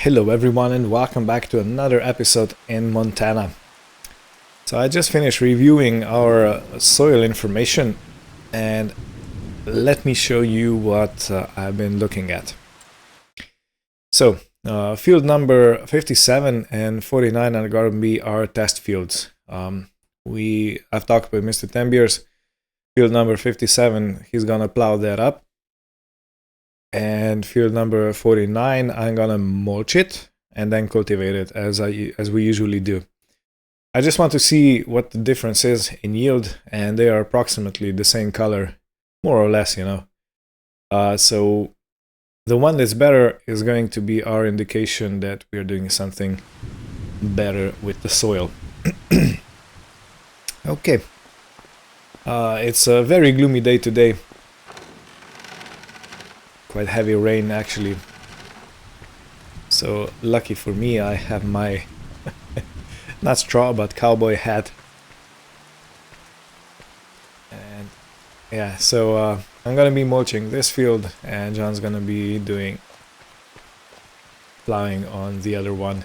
Hello everyone and welcome back to another episode in Montana. So I just finished reviewing our soil information and let me show you what I've been looking at. So field number 57 and 49 are going to be our test fields. I've talked with Mr. Tembiers. Field number 57, he's going to plow that up. And field number 49, I'm gonna mulch it and then cultivate it as we usually do. I just want to see what the difference is in yield, and they are approximately the same color, more or less, So the one that's better is going to be our indication that we're doing something better with the soil. Okay. It's a very gloomy day today. Quite heavy rain actually, so lucky for me I have my not straw but cowboy hat, and yeah, so I'm gonna be mulching this field and John's gonna be doing plowing on the other one,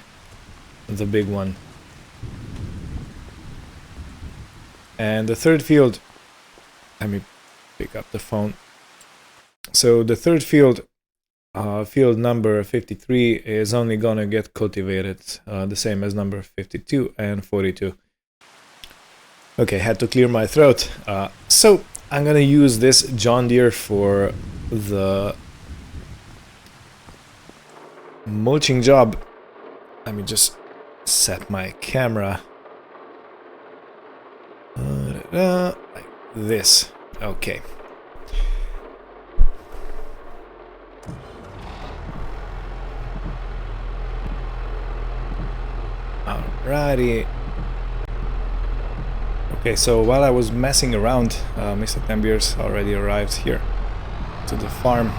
the big one. And the third field, let me pick up the phone. So the third field, field number 53, is only gonna get cultivated, the same as number 52 and 42. Okay, had to clear my throat. So I'm gonna use this John Deere for the mulching job. Let me just set my camera like this. Okay. Alrighty. Okay, so while I was messing around, Mr. Tembiers already arrived here to the farm.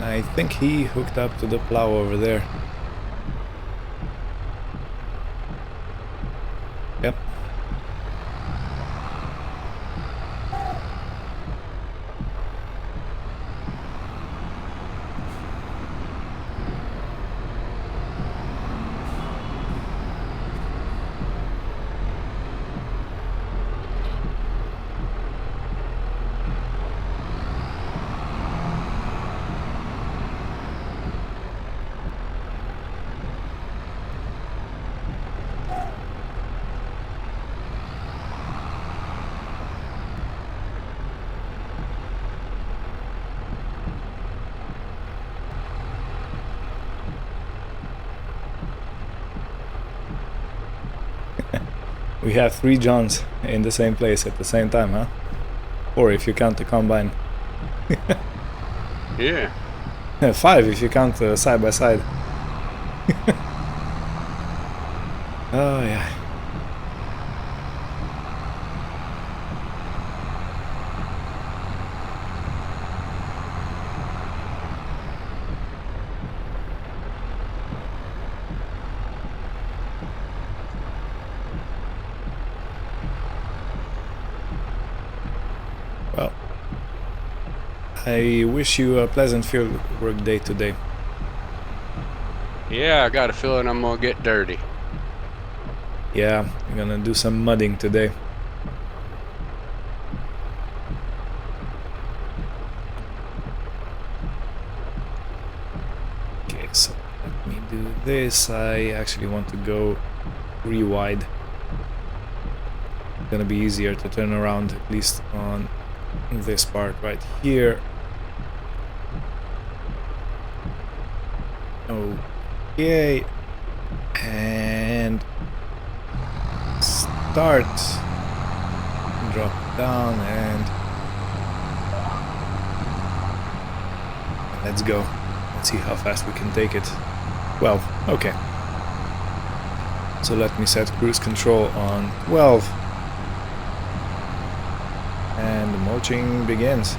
I think he hooked up to the plow over there. Yep. We have 3 Johns in the same place at the same time, huh? Or if you count the combine. Yeah. 5 if you count side by side. Oh yeah. Well, I wish you a pleasant field work day today. Yeah, I got a feeling I'm gonna get dirty. Yeah, I'm gonna do some mudding today. Okay, so let me do this. I actually want to go re-wide. It's gonna be easier to turn around, at least on this part right here. Okay, and start, drop down, and let's go. Let's see how fast we can take it. Well, okay. So let me set cruise control on 12. And the mulching begins.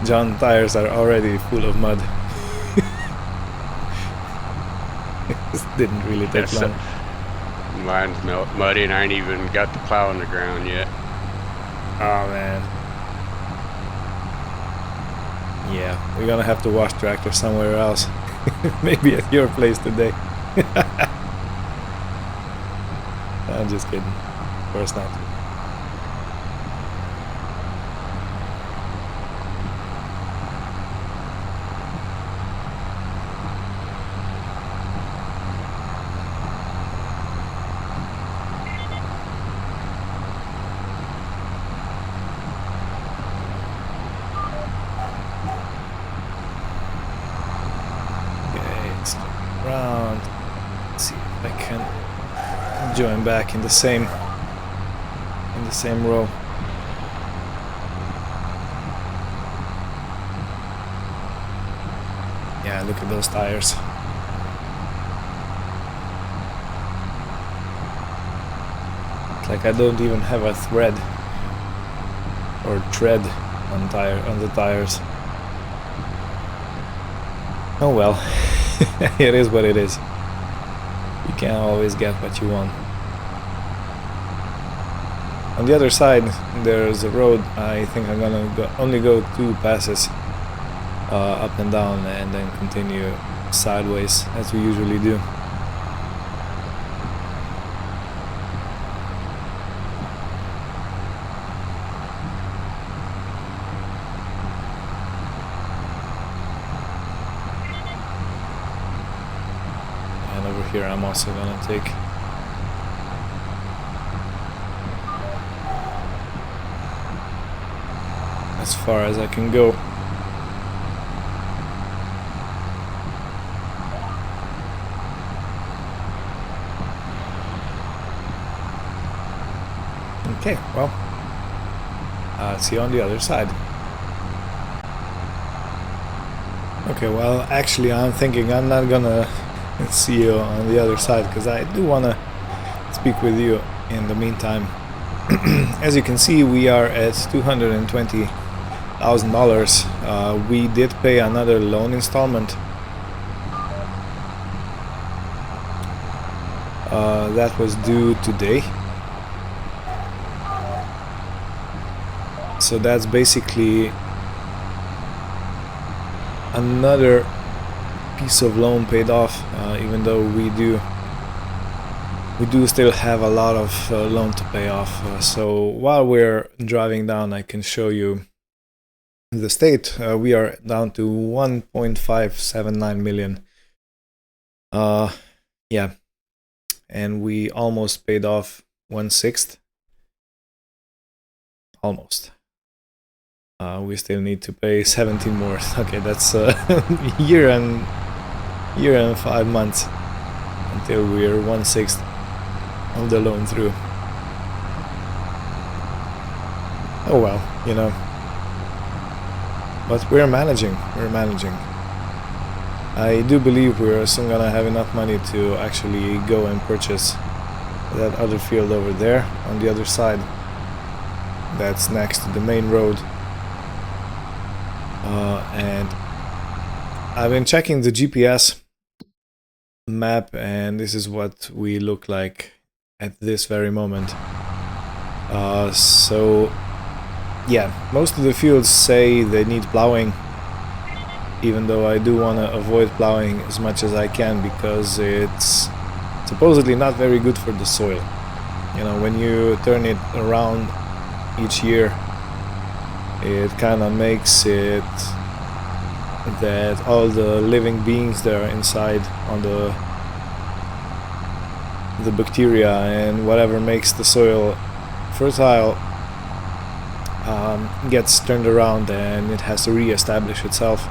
John tires are already full of mud. This didn't really take long. Mine's muddy and I ain't even got the plow on the ground yet. Oh man. Yeah, we're gonna have to wash tractor somewhere else. Maybe at your place today. I'm just kidding. Of course not. Around. Let's see if I can join back in the same row. Yeah, look at those tires. It's like I don't even have a thread or tread on the tires. Oh well. It is what it is. You can't always get what you want. On the other side, there's a road. I think I'm gonna only go 2 passes up and down, and then continue sideways as we usually do. Here I'm also gonna take as far as I can go. Okay, well, see you on the other side. Okay, well, actually I'm thinking I'm not gonna see you on the other side, because I do want to speak with you in the meantime. As you can see, we are at $220,000. We did pay another loan installment that was due today, so that's basically another piece of loan paid off, even though we do still have a lot of loan to pay off. So while we're driving down, I can show you the state. We are down to 1.579 million. Yeah, and we almost paid off 1/6. Almost. We still need to pay 17 more. Okay, that's a year and 5 months until we're 1/6 of the loan through. Oh well, you know. But we're managing. I do believe we're soon gonna have enough money to actually go and purchase that other field over there on the other side. That's next to the main road. And I've been checking the GPS map, and this is what we look like at this very moment. So yeah, most of the fields say they need plowing, even though I do want to avoid plowing as much as I can, because it's supposedly not very good for the soil. You know, when you turn it around each year, it kind of makes it that all the living beings that are inside on the bacteria and whatever makes the soil fertile gets turned around, and it has to re-establish itself.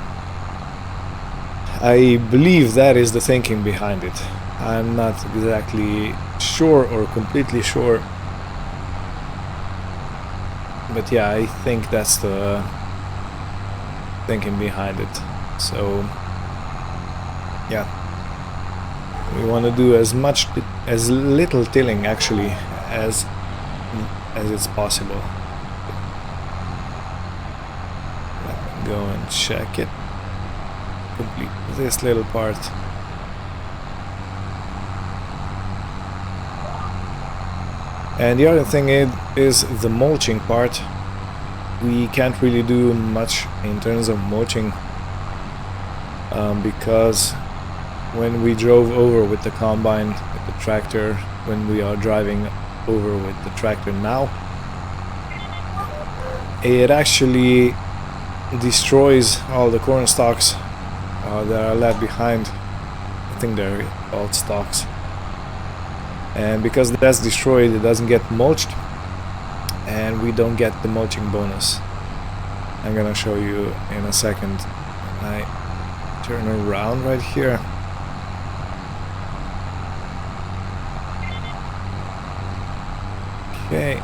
I believe that is the thinking behind it. I'm not exactly sure or completely sure, but yeah, I think that's the thinking behind it. So yeah, we want to do as little tilling actually as it's possible. Let me go and check it. Complete this little part. And the other thing is the mulching part. we can't really do much in terms of mulching because when we drove over with the combine, with the tractor, when we are driving over with the tractor now, it actually destroys all the corn stalks that are left behind. I think they're called stalks. And because that's destroyed, it doesn't get mulched, and we don't get the mulching bonus. I'm gonna show you in a second. I turn around right here. Okay.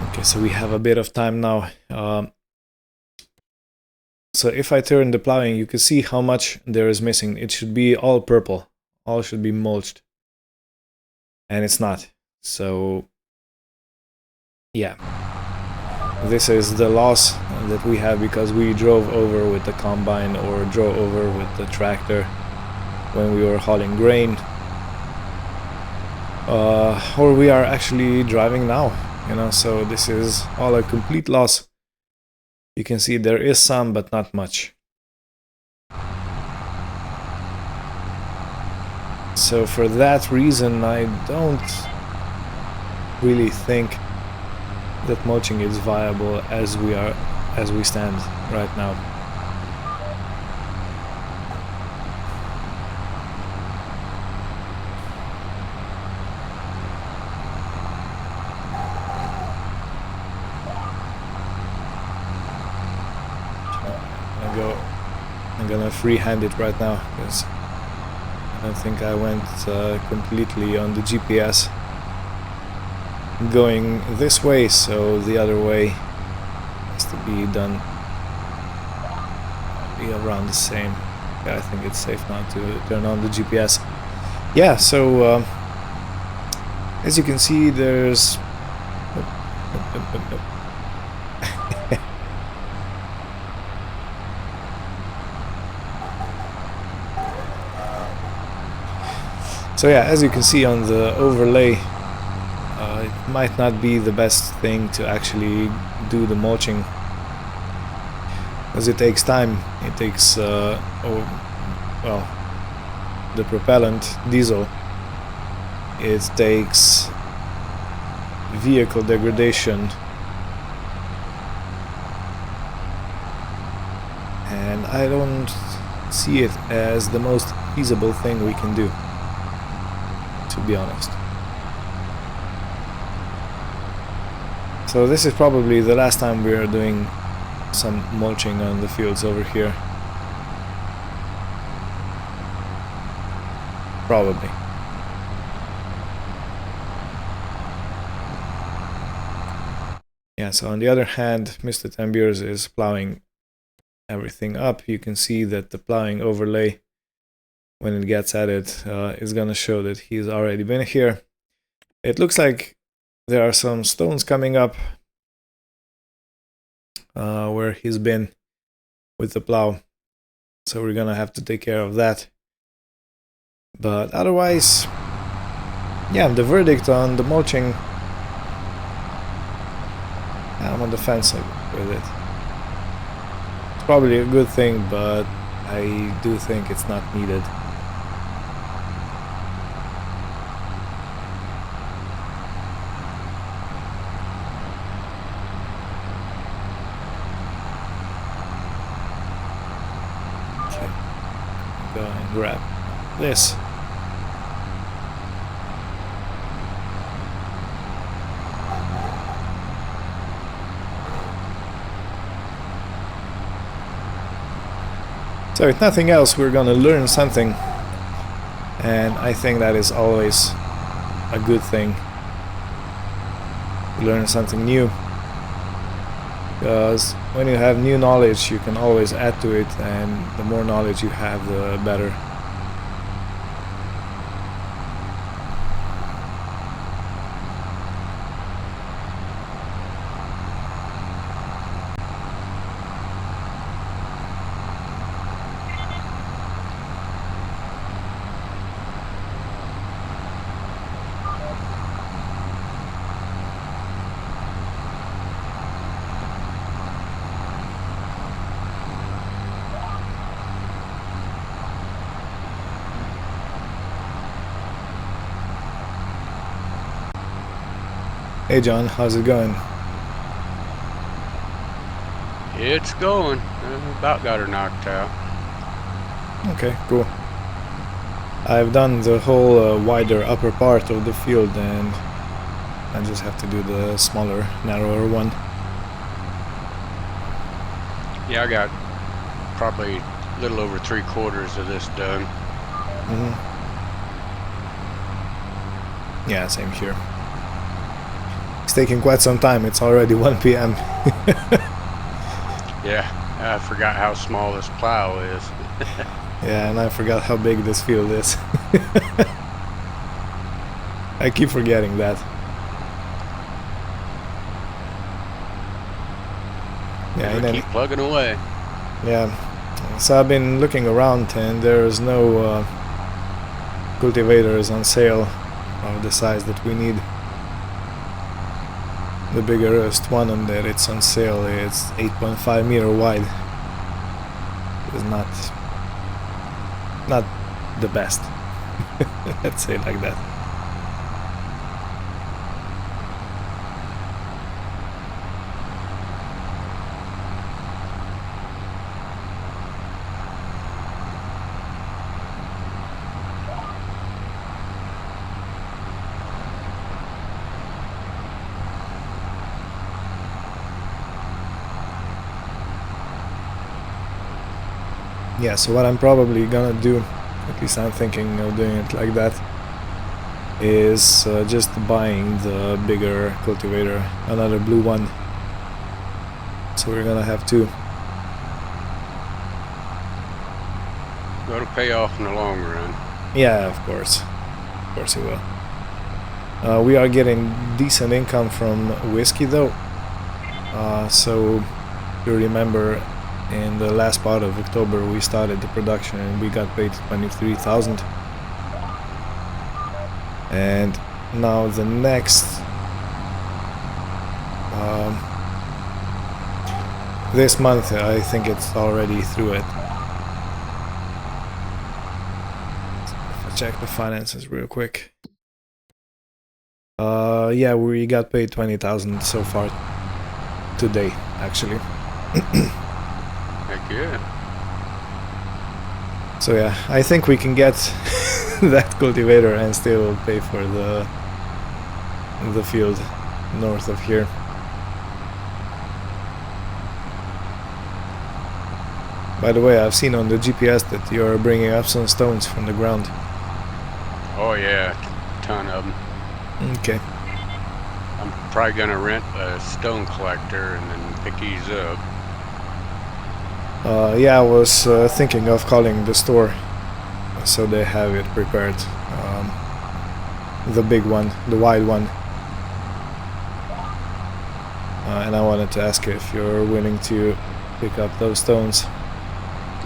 Okay, so we have a bit of time now. So if I turn the plowing, you can see how much there is missing. It should be all purple. All should be mulched. And it's not. So, yeah. This is the loss that we have because we drove over with the combine or drove over with the tractor when we were hauling grain. Or we are actually driving now, you know, so this is all a complete loss. You can see there is some, but not much. So for that reason, I don't really think that mulching is viable as we stand right now. I'm gonna freehand it right now because I don't think I went completely on the GPS going this way, so the other way has to be done, be around the same. Yeah, I think it's safe now to turn on the GPS. Yeah, so as you can see, there's so yeah, as you can see on the overlay, it might not be the best thing to actually do the mulching, as it takes time. It takes, the propellant, diesel, it takes vehicle degradation, and I don't see it as the most feasible thing we can do, to be honest. So this is probably the last time we are doing some mulching on the fields over here. Probably. Yeah, so on the other hand, Mr. Tembiers is plowing everything up. You can see that the plowing overlay, when it gets added, is gonna show that he's already been here. It looks like there are some stones coming up where he's been with the plow, so we're gonna have to take care of that. But otherwise, yeah, the verdict on the mulching, I'm on the fence with it. It's probably a good thing, but I do think it's not needed. Go and grab this. So if nothing else, we're gonna learn something, and I think that is always a good thing. Learn something new, because when you have new knowledge, you can always add to it, and the more knowledge you have, the better. Hey John, how's it going? It's going. About got her knocked out. Okay, cool. I've done the whole wider upper part of the field and I just have to do the smaller, narrower one. Yeah, I got probably a little over 3/4 of this done. Yeah, same here. It's taking quite some time, it's already 1 p.m. Yeah, I forgot how small this plow is. Yeah, and I forgot how big this field is. I keep forgetting that. Yeah, and then keep plugging away. yeah, so I've been looking around and there's no cultivators on sale of the size that we need. The biggest one on there, it's on sale, it's 8.5 meter wide. It's not the best. Let's say it like that. Yeah, so what I'm probably gonna do, at least I'm thinking of doing it like that, is just buying the bigger cultivator, another blue one. So we're gonna have two. It'll pay off in the long run. Yeah, of course it will. We are getting decent income from whiskey though. So you remember in the last part of October we started the production and we got paid 23,000. And now the next this month I think it's already through it. If I check the finances real quick. Yeah, we got paid 20,000 so far today, actually. Heck yeah. So yeah, I think we can get that cultivator and still pay for the field north of here. By the way, I've seen on the GPS that you're bringing up some stones from the ground. Oh yeah, ton of them. Okay. I'm probably gonna rent a stone collector and then pick these up. Yeah, I was thinking of calling the store so they have it prepared. The big one, the wide one. And I wanted to ask if you're willing to pick up those stones.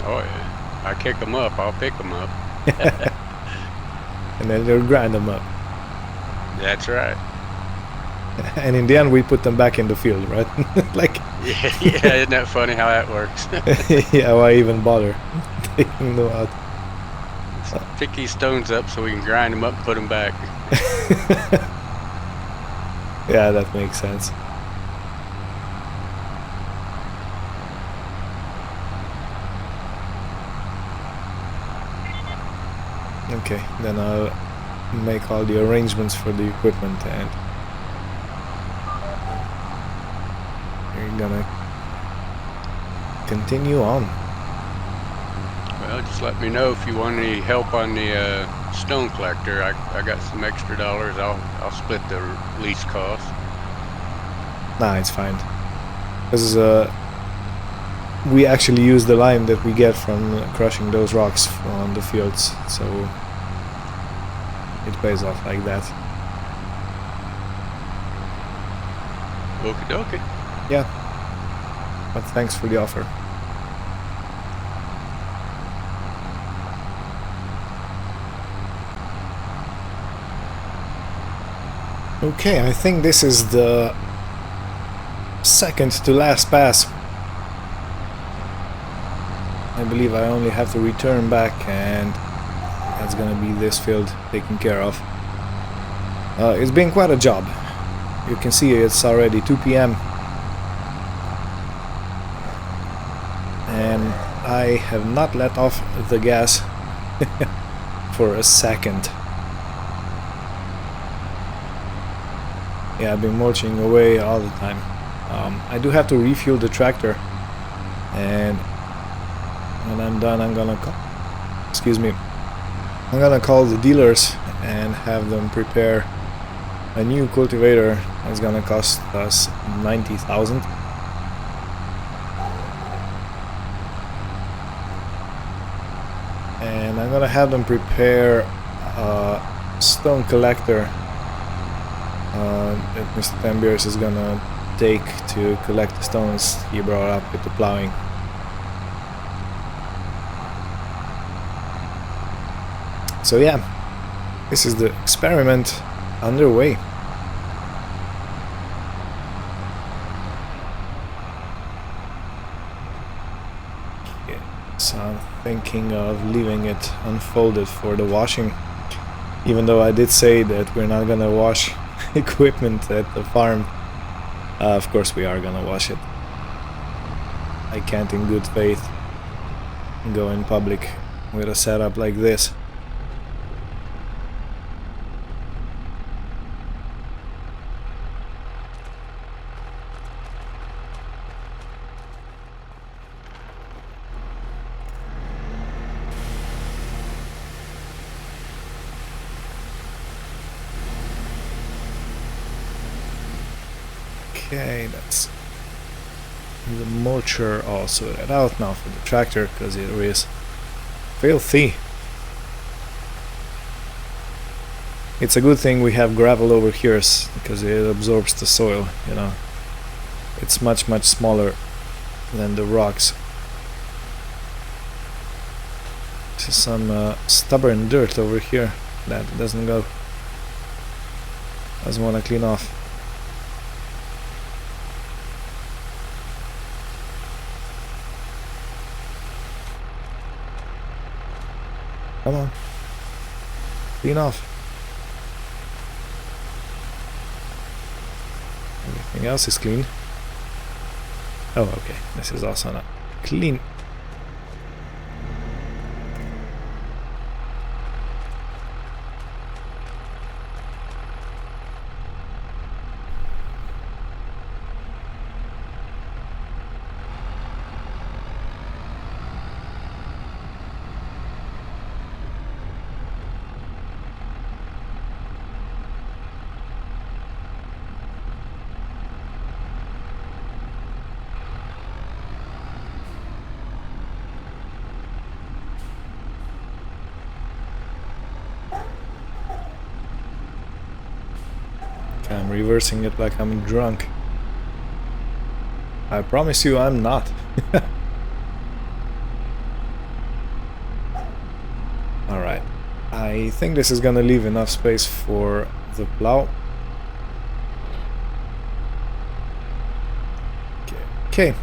Oh yeah, I kick them up, I'll pick them up. And then you'll grind them up. That's right. And in the end we put them back in the field, right? Like yeah, isn't that funny how that works? yeah, why even bother taking them out? Pick these stones up so we can grind them up and put them back. Yeah, that makes sense. Okay, then I'll make all the arrangements for the equipment and we're gonna continue on. Well, just let me know if you want any help on the stone collector. I got some extra dollars. I'll split the lease cost. Nah, it's fine. Because we actually use the lime that we get from crushing those rocks on the fields, so it pays off like that. Okie dokie. Yeah, but thanks for the offer. Okay, I think this is the second to last pass. I believe I only have to return back and that's gonna be this field taken care of. It's been quite a job. you can see it's already 2 p.m. and I have not let off the gas for a second. Yeah, I've been mulching away all the time. I do have to refuel the tractor, and when I'm done, I'm gonna call the dealers and have them prepare a new cultivator. It's gonna cost us 90,000. And I'm gonna have them prepare a stone collector that Mr. Tambiers is gonna take to collect the stones he brought up with the plowing. So yeah, this is the experiment underway. So I'm thinking of leaving it unfolded for the washing, even though I did say that we're not gonna wash equipment at the farm. Of course we are gonna wash it. I can't in good faith go in public with a setup like this. Okay, that's the mulcher all sorted out now for the tractor, because it is filthy. It's a good thing we have gravel over here, because it absorbs the soil, you know. It's much smaller than the rocks. There's some stubborn dirt over here that doesn't want to clean off. Come on. Clean off. Everything else is clean. Oh, okay. This is also not clean. I'm reversing it like I'm drunk. I promise you I'm not. Alright. I think this is gonna leave enough space for the plow. Okay.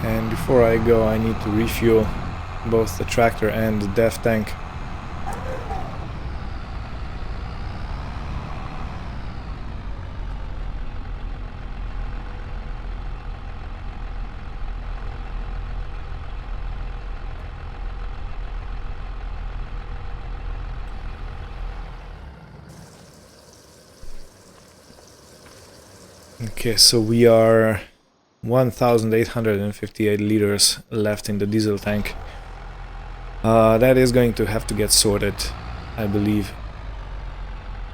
And before I go, I need to refuel both the tractor and the DEF tank. Okay, so we are 1,858 liters left in the diesel tank. That is going to have to get sorted, I believe,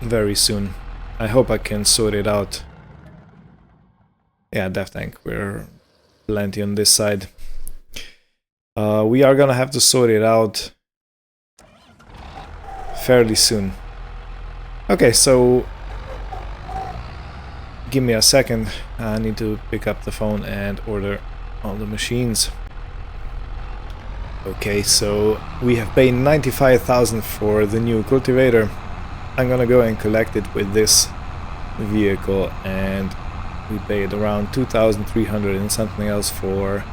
very soon. I hope I can sort it out. Yeah, DEF tank, we're plenty on this side. We are gonna have to sort it out fairly soon. Okay, so give me a second. I need to pick up the phone and order all the machines. Okay, so we have paid 95,000 for the new cultivator. I'm gonna go and collect it with this vehicle, and we paid around 2,300 and something else for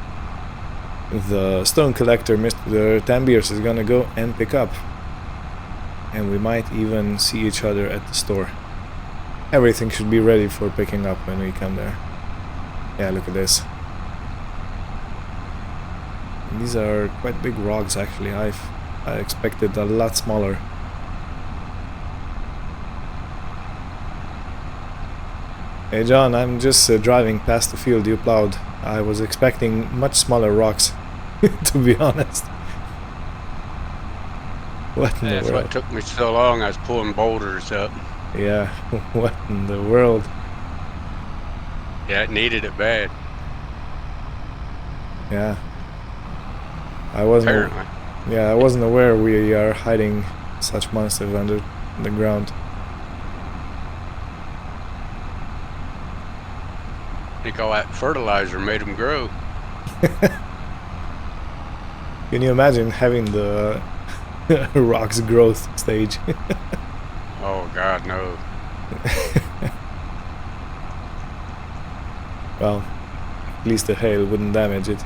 the stone collector Mr. Tambiers is gonna go and pick up. And we might even see each other at the store. everything should be ready for picking up when we come there. Yeah, look at this. These are quite big rocks actually. I expected a lot smaller. Hey John, I'm just driving past the field you plowed. I was expecting much smaller rocks, to be honest. What in the That's world? what took me so long. I was pulling boulders up. Yeah, what in the world? Yeah, it needed it bad. Yeah. I wasn't Apparently. Yeah, I wasn't aware we are hiding such monsters under the ground. I think all that fertilizer made them grow. Can you imagine having the rocks growth stage? Oh God, no. Well, at least the hail wouldn't damage it.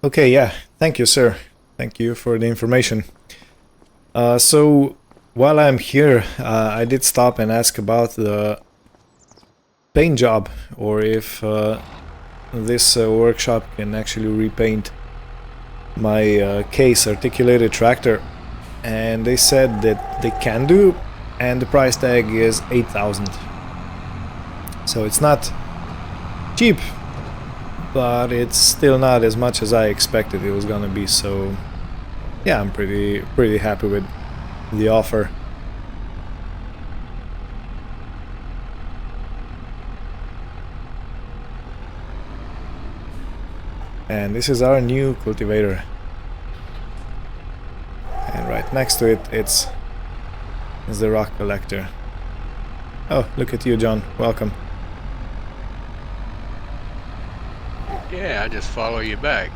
Okay, yeah, thank you, sir. Thank you for the information. So, while I'm here, I did stop and ask about the paint job, or if this workshop can actually repaint my case articulated tractor, and they said that they can do, and the price tag is 8,000. So it's not cheap, but it's still not as much as I expected it was gonna be. So yeah, I'm pretty happy with the offer. And this is our new cultivator. And right next to it, it's the rock collector. Oh, look at you, John. Welcome. Yeah, I just follow you back.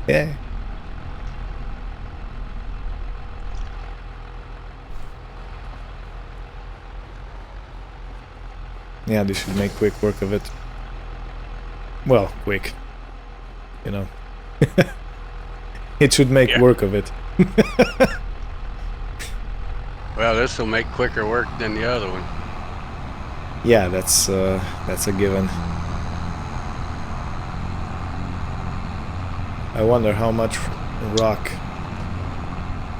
Yeah. Yeah, they should make quick work of it. Well, quick. You know. It should make Yeah. work of it. Well, this will make quicker work than the other one. Yeah, that's a given. I wonder how much rock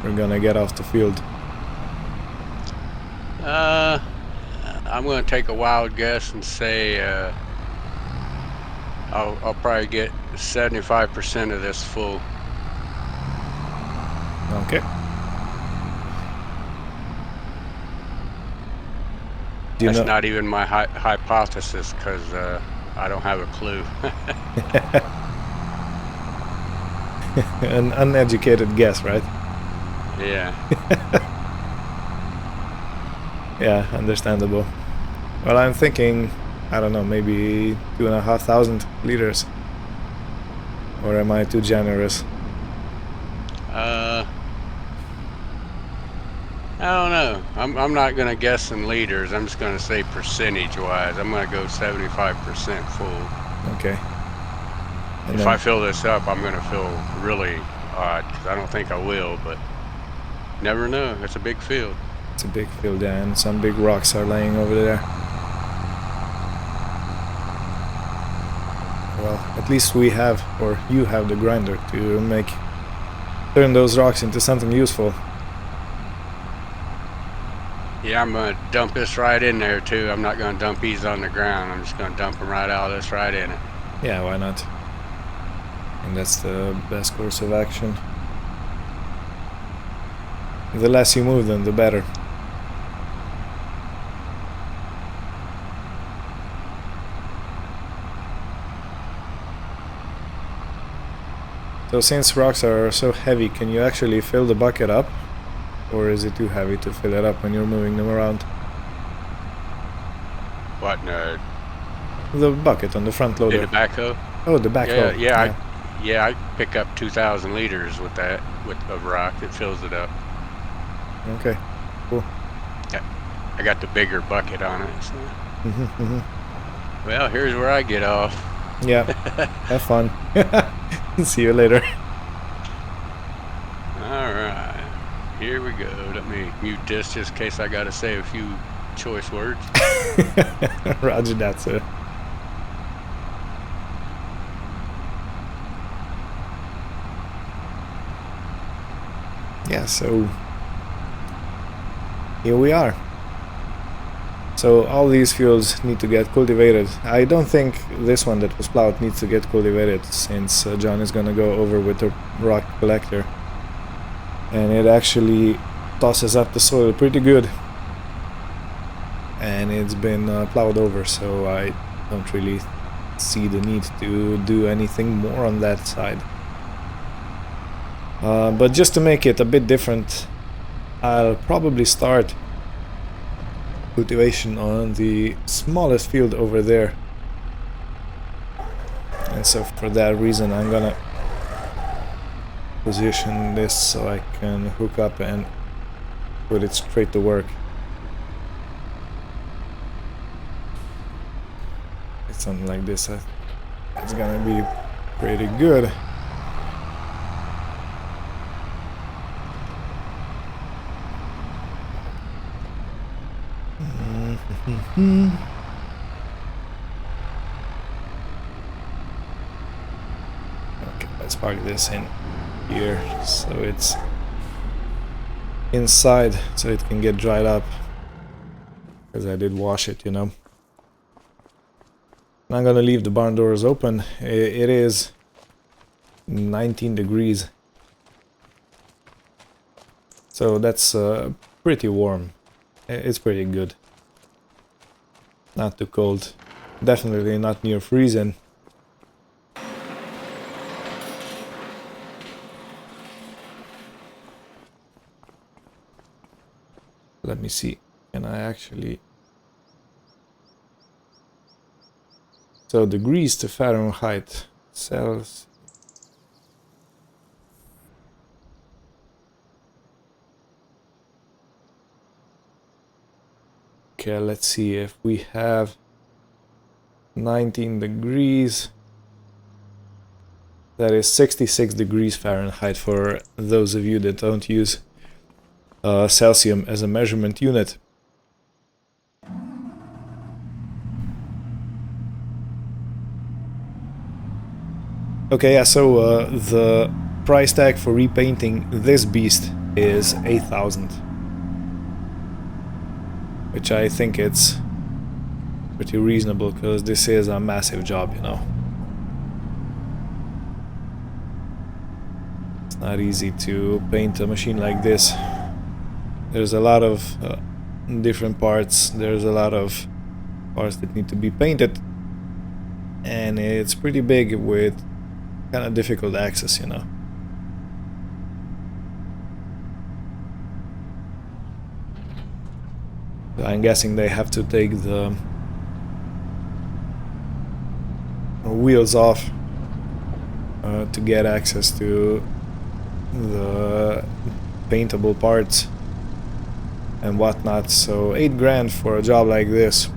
we're gonna get off the field. I'm gonna take a wild guess and say I'll probably get 75% of this full. Okay. Do you That's know? not even my hypothesis because I don't have a clue. An uneducated guess, right? Yeah. Yeah, understandable. Well, I'm thinking, I don't know, maybe 2,500 liters. Or am I too generous? I don't know. I'm not gonna guess in liters. I'm just gonna say percentage-wise. I'm gonna go 75% full. Okay. And If then, I fill this up, I'm gonna feel really odd because I don't think I will, but never know. It's a big field. it's a big field there, and some big rocks are laying over there. Well, at least we have, or you have the grinder to turn those rocks into something useful. Yeah, I'm gonna dump this right in there too. I'm not gonna dump these on the ground. I'm just gonna dump them right out of this right in it. Yeah, why not? And that's the best course of action. The less you move them, the better. So since rocks are so heavy, can you actually fill the bucket up? Or is it too heavy to fill it up when you're moving them around? What? No, The bucket on the front in loader. the backhoe? Oh, the backhoe. Yeah. I pick up 2,000 liters with that of rock. It fills it up. Okay, cool. I got the bigger bucket on it. So. Well, here's where I get off. Yeah, have fun. See you later. Alright, here we go. Let me mute this just in case I gotta say a few choice words. Roger that, sir. Yeah, so here we are. So all these fields need to get cultivated. I don't think this one that was plowed needs to get cultivated, since John is gonna go over with the rock collector. And it actually tosses up the soil pretty good. And it's been plowed over, so I don't really see the need to do anything more on that side. But just to make it a bit different, I'll probably start cultivation on the smallest field over there. And so for that reason I'm gonna position this so I can hook up and put it straight to work. It's something like this. It's gonna be pretty good. Okay, let's park this in here so it's inside so it can get dried up, because I did wash it, you know. I'm gonna leave the barn doors open. It is 19 degrees, so that's pretty warm. It's pretty good. Not too cold. Definitely not near freezing. Let me see. Can I actually... So degrees to Fahrenheit. Celsius. Okay, let's see if we have 19 degrees. That is 66 degrees Fahrenheit for those of you that don't use Celsius as a measurement unit. Okay, yeah, so the price tag for repainting this beast is 8,000. Which I think it's pretty reasonable, because this is a massive job, you know. It's not easy to paint a machine like this. There's a lot of different parts, there's a lot of parts that need to be painted, and it's pretty big with kind of difficult access, you know. I'm guessing they have to take the wheels off to get access to the paintable parts and whatnot. So 8 grand for a job like this,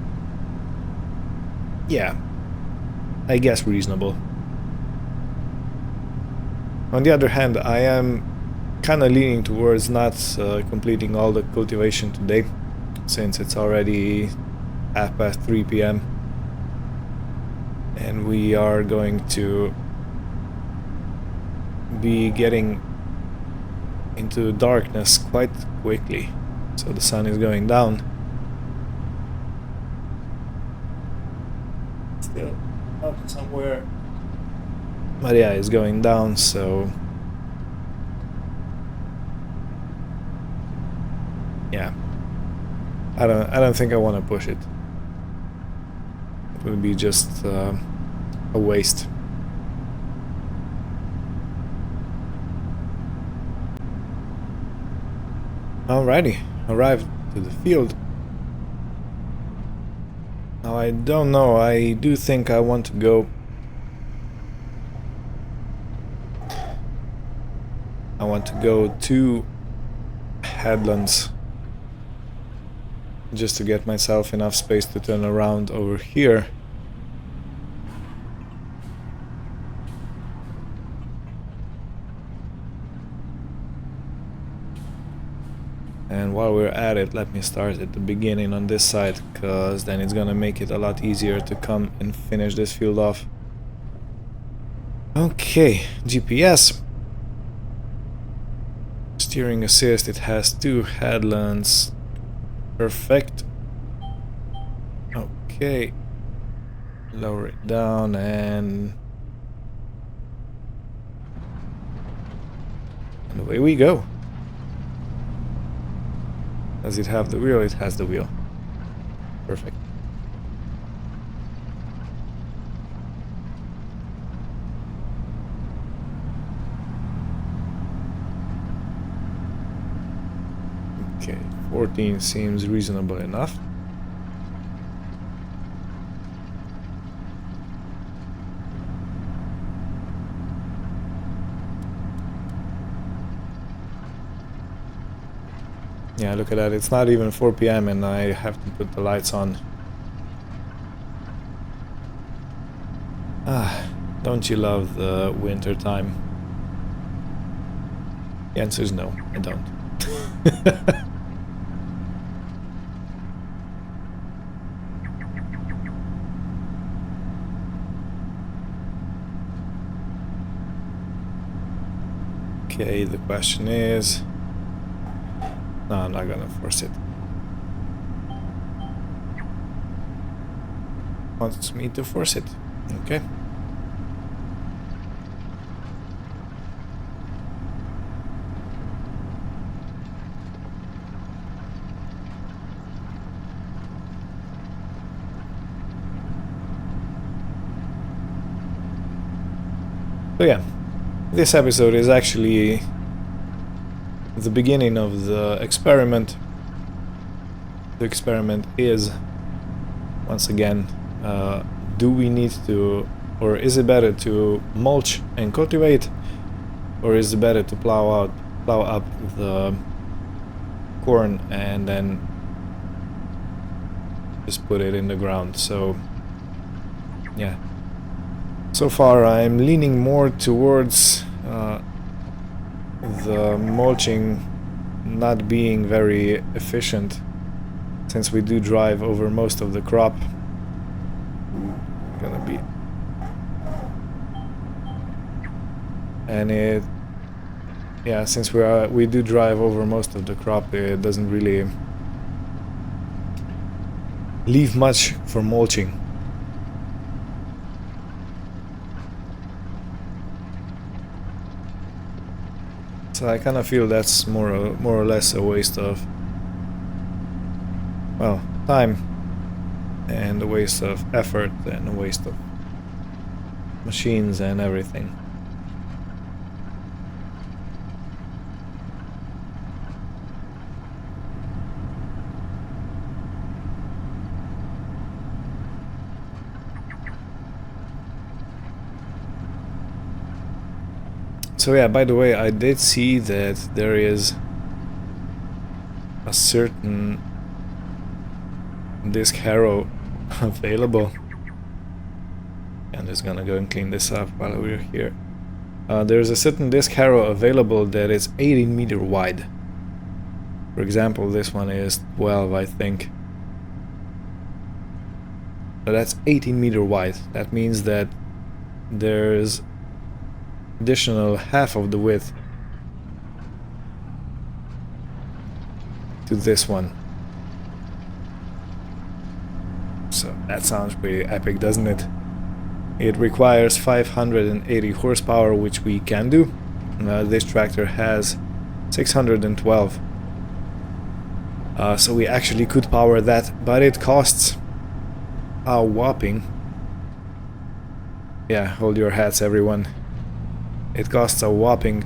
yeah, I guess reasonable. On the other hand, I am kind of leaning towards not completing all the cultivation today, since it's already 3:30 p.m. and we are going to be getting into darkness quite quickly. So the sun is going down. Still up somewhere. But yeah, it's going down, so yeah. I don't think I want to push it. It would be just a waste. Alrighty, arrived to the field. Now I don't know, I do think I want to go... I want to go to Headlands, just to get myself enough space to turn around over here And while we're at it, let me start at the beginning on this side, because then it's gonna make it a lot easier to come and finish this field off. Okay, GPS. Steering assist, it has 2 headlands. Perfect. Okay. Lower it down and away we go. Does it have the wheel? It has the wheel. Perfect. Okay, 14 seems reasonable enough. Yeah, look at that. It's not even 4 p.m. and I have to put the lights on. Ah, don't you love the winter time? The answer is no, I don't. Okay, the question is... No, I'm not gonna force it. Wants me to force it. Okay. So yeah, this episode is actually the beginning of the experiment. The experiment is, once again, do we need to, or is it better to mulch and cultivate, or is it better to plow up the corn and then just put it in the ground? So yeah, so far I'm leaning more towards the mulching not being very efficient, since we do drive over most of the crop. Gonna be, and it, yeah, since we do drive over most of the crop, it doesn't really leave much for mulching. So I kind of feel that's more or less a waste of, well, time, and a waste of effort, and a waste of machines and everything. So yeah, by the way, I did see that there is a certain disc harrow available. I'm just gonna go and clean this up while we're here. There's a certain disc harrow available that is 18 meter wide. For example, this one is 12, I think. But that's 18 meter wide. That means that there's additional half of the width to this one. So that sounds pretty epic, doesn't it? It requires 580 horsepower, which we can do. This tractor has 612. So we actually could power that, but it costs a whopping... Yeah, hold your hats, everyone. It costs a whopping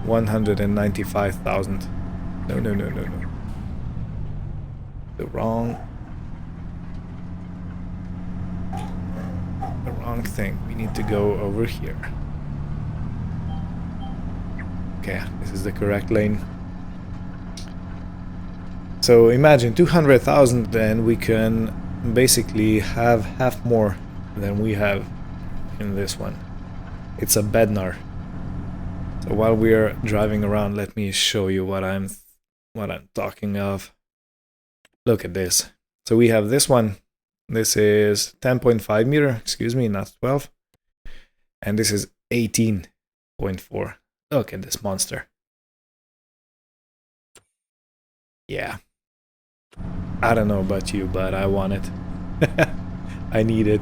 195,000. No. The wrong thing. We need to go over here. Okay, this is the correct lane. So imagine 200,000, and we can basically have half more than we have in this one. It's a Bednar. So while we're driving around, let me show you what I'm what I'm talking of. Look at this. So we have this one. This is 10.5 meter, excuse me, not 12. And this is 18.4. Look at this monster. Yeah. I don't know about you, but I want it. I need it.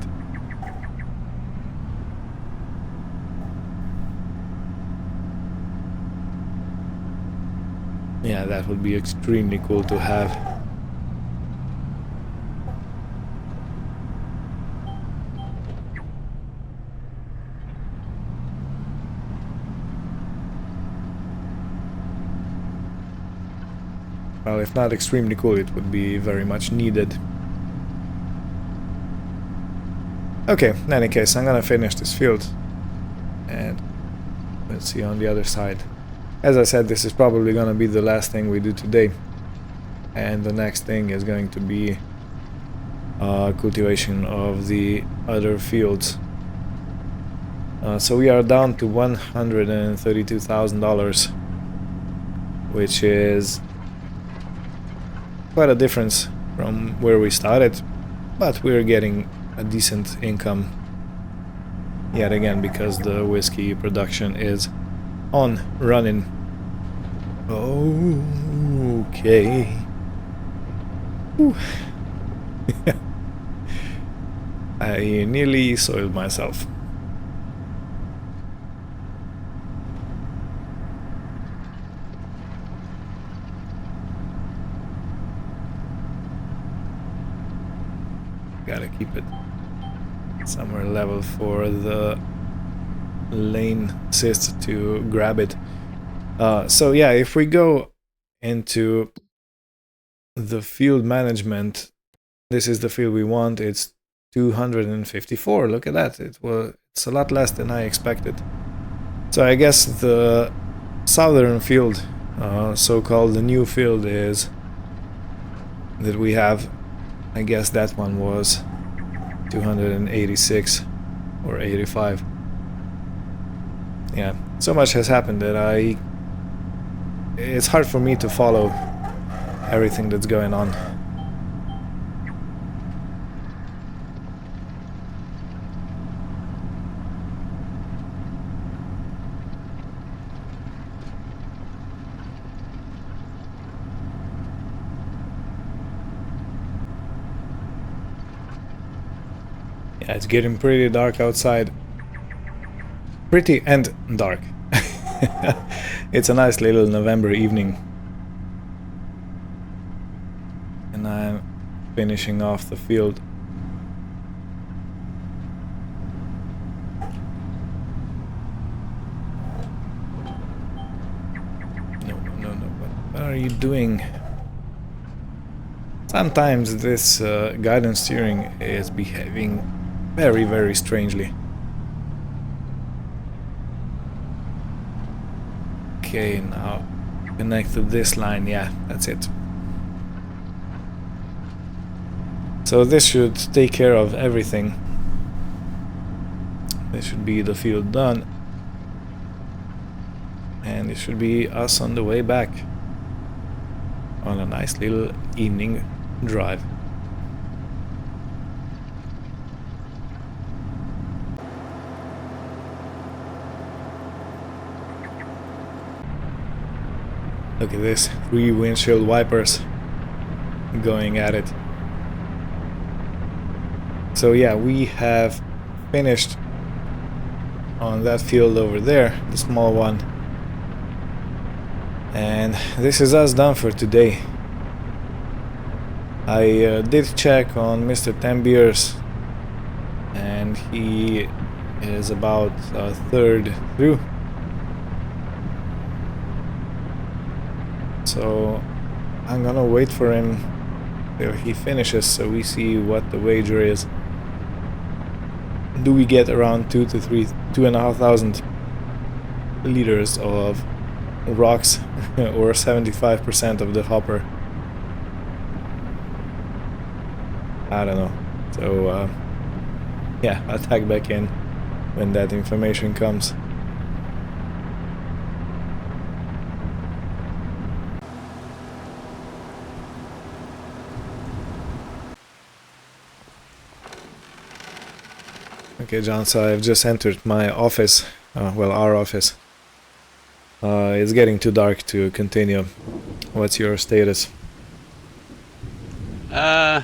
Yeah, that would be extremely cool to have. Well, if not extremely cool, it would be very much needed. Okay, in any case, I'm gonna finish this field. And let's see on the other side. As I said, this is probably gonna be the last thing we do today. And the next thing is going to be cultivation of the other fields. So we are down to $132,000, which is quite a difference from where we started, but we're getting a decent income yet again because the whiskey production is on running. Okay. I nearly soiled myself. Gotta keep it somewhere level for the lane assist to grab it. So yeah, if we go into the field management, this is the field we want. It's 254. Look at that. It's a lot less than I expected. So I guess the southern field, so-called the new field, is that we have. I guess that one was 286 or 85. Yeah, so much has happened that it's hard for me to follow everything that's going on. Yeah, it's getting pretty dark outside. Pretty and dark. It's a nice little November evening. And I'm finishing off the field. No, what are you doing? Sometimes this guidance steering is behaving very, very strangely. Okay, now connect to this line. Yeah, that's it. So this should take care of everything. This should be the field done. And it should be us on the way back on a nice little evening drive. Look at this, 3 windshield wipers going at it. So yeah, we have finished on that field over there, the small one. And this is us done for today. I did check on Mr. 10 Beers, and he is about a third through. So I'm gonna wait for him till he finishes so we see what the wager is. Do we get around 2,500 liters of rocks or 75% of the hopper? I don't know. So yeah, I'll tag back in when that information comes. Okay, John, so I've just entered my office. Well, our office. It's getting too dark to continue. What's your status? Uh,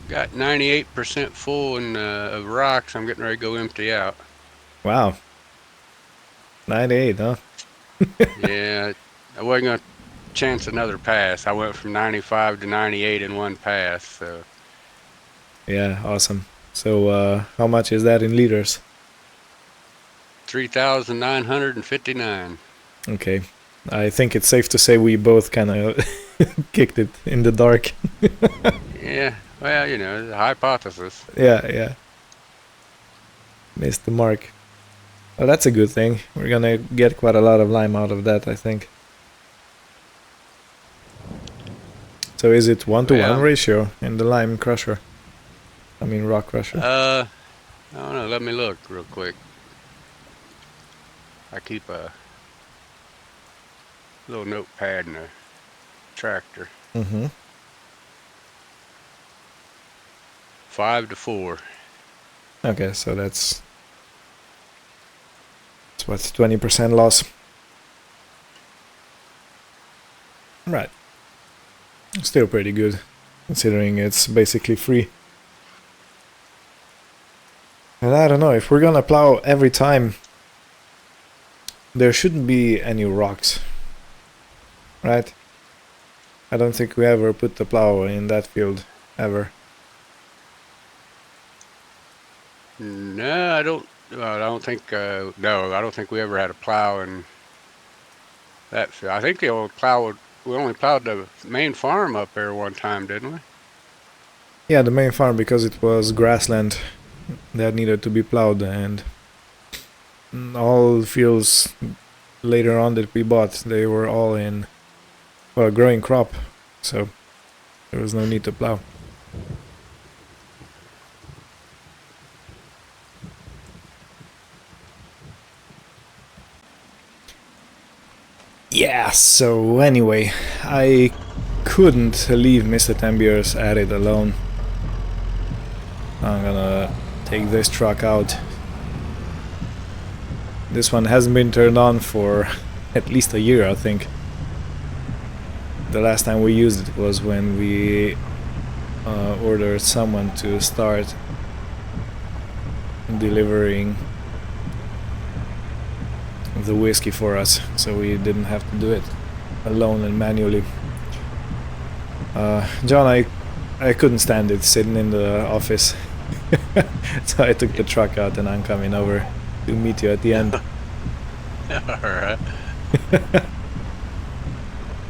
got 98% full of rocks. I'm getting ready to go empty out. Wow, 98, huh? Yeah, I wasn't gonna chance another pass. I went from 95 to 98 in one pass. So Yeah, awesome. So, how much is that in liters? 3,959. Okay, I think it's safe to say we both kind of kicked it in the dark. Yeah, well, it's a hypothesis. Yeah, missed the mark. Well, that's a good thing. We're gonna get quite a lot of lime out of that, I think. So is it 1-to-1 Well, ratio in the lime crusher? I mean rock crusher. I don't know. Let me look real quick. I keep a little notepad in the tractor. Mm-hmm. 5 to 4. Okay, so that's what's 20% loss. Right. Still pretty good, considering it's basically free. And I don't know, if we're gonna plow every time, there shouldn't be any rocks, right? I don't think we ever put the plow in that field, ever. No, I don't. I don't think. No, I don't think we ever had a plow in that field. I think the old plow. We only plowed the main farm up there one time, didn't we? Yeah, the main farm, because it was grassland that needed to be plowed, and all fields later on that we bought, they were all in, well, growing crop, so there was no need to plow. Yeah, so anyway, I couldn't leave Mr. Tambier's at it alone. I'm gonna take this truck out. This one hasn't been turned on for at least a year, I think. The last time we used it was when we ordered someone to start delivering the whiskey for us, so we didn't have to do it alone and manually. John, I couldn't stand it sitting in the office, so I took the truck out and I'm coming over to meet you at the end. All right.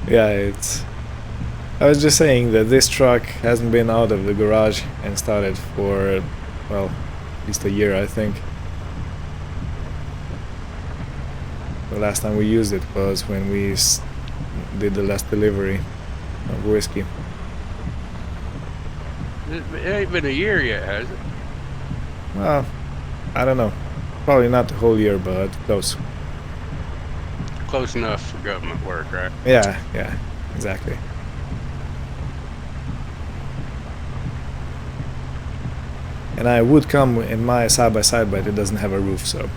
Yeah, it's... I was just saying that this truck hasn't been out of the garage and started for, well, at least a year, I think. The last time we used it was when we did the last delivery of whiskey. It ain't been a year yet, has it? Well, I don't know. Probably not the whole year, but close. Close enough for government work, right? Yeah, exactly. And I would come in my side-by-side, but it doesn't have a roof, so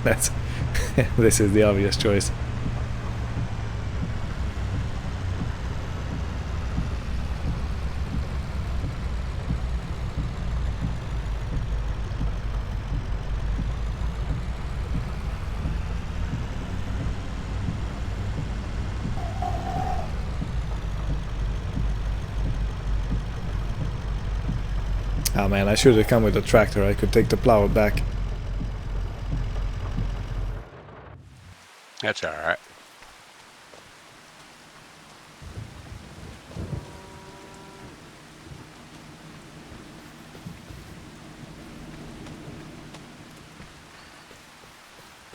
that's this is the obvious choice. Oh man, I should have come with a tractor. I could take the plow back. That's all right.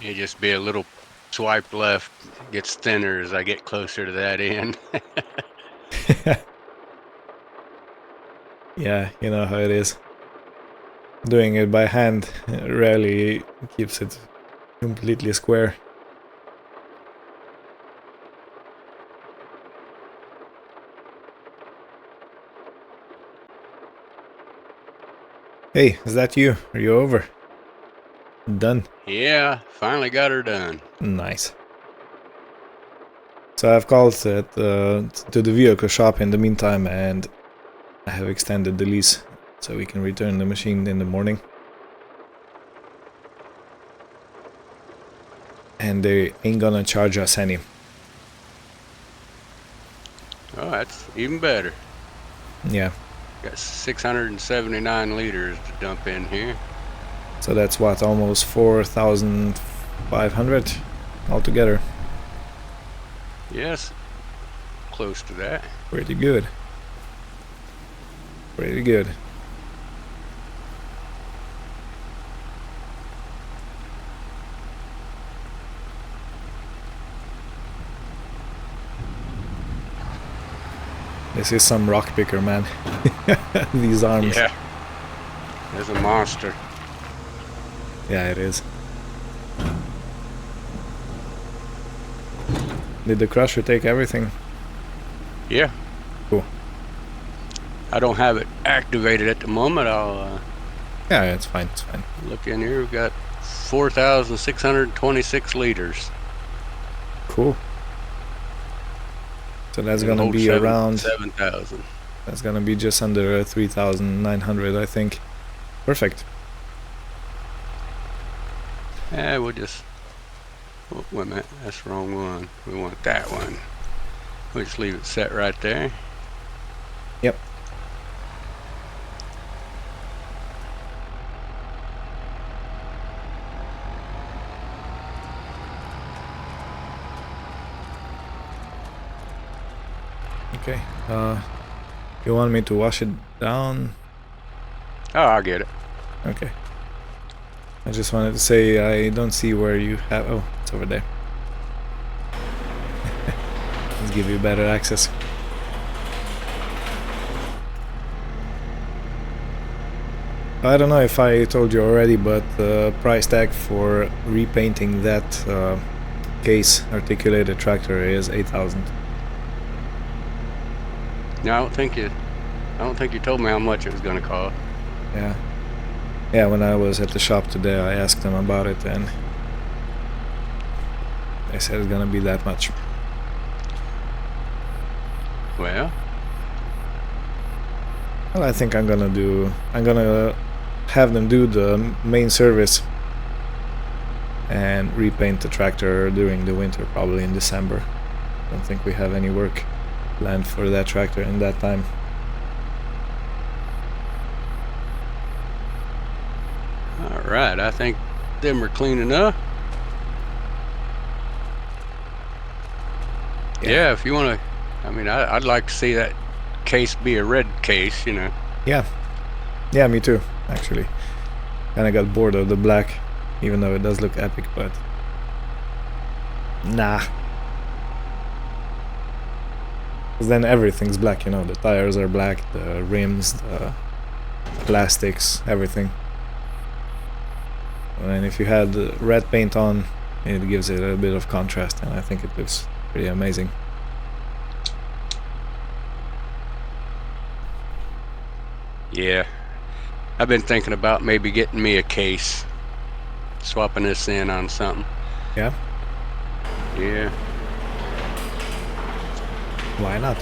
You just be a little swipe left, gets thinner as I get closer to that end. Yeah, you know how it is. Doing it by hand rarely keeps it completely square. Hey, is that you? Are you over? Done? Yeah, finally got her done. Nice. So I've called it, to the vehicle shop in the meantime, and I have extended the lease so we can return the machine in the morning. And they ain't gonna charge us any. Oh, that's even better. Yeah. Got 679 liters to dump in here. So that's what, almost 4,500 altogether. Yes, close to that. Pretty good. Pretty good. This is some rock picker, man. These arms. Yeah, there's a monster. Yeah, it is. Did the crusher take everything? Yeah. Cool. I don't have it activated at the moment. I'll Yeah, it's fine, it's fine. look in here. We've got 4,626 liters. Cool. So that's gonna be around 7,000. That's gonna be just under 3,900, I think. Perfect. Yeah, we'll just. Oh, wait a minute, that's the wrong one. We want that one. We'll just leave it set right there. Yep. Okay. You want me to wash it down? Oh, I'll get it. Okay. I just wanted to say I don't see where you have... Oh, it's over there. Let's give you better access. I don't know if I told you already, but the price tag for repainting that case articulated tractor is 8,000. No, I don't think you told me how much it was going to cost. Yeah. Yeah, when I was at the shop today, I asked them about it, and they said it's gonna be that much. Well, I think I'm gonna have them do the main service and repaint the tractor during the winter, probably in December. I don't think we have any work planned for that tractor in that time. all right. I think them are clean enough. Yeah, if you want to, I mean, I'd like to see that case be a red case, you know. Yeah. Yeah, me too, actually. Kinda got bored of the black, even though it does look epic, but... Nah. Because then everything's black, you know. The tires are black, the rims, the plastics, everything. And if you had red paint on, it gives it a bit of contrast, and I think it looks pretty amazing. Yeah, I've been thinking about maybe getting me a case, swapping this in on something. Yeah? Yeah. Why not?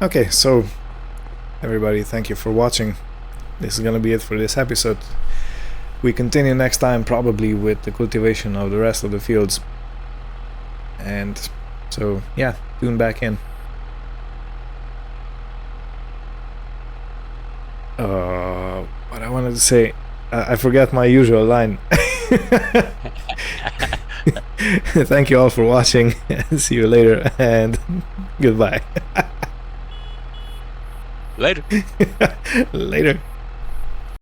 Okay, so everybody, thank you for watching. This is gonna be it for this episode. We continue next time, probably with the cultivation of the rest of the fields. And so, yeah, tune back in. What I wanted to say, I forgot my usual line. Thank you all for watching. See you later, and goodbye. Later. Later.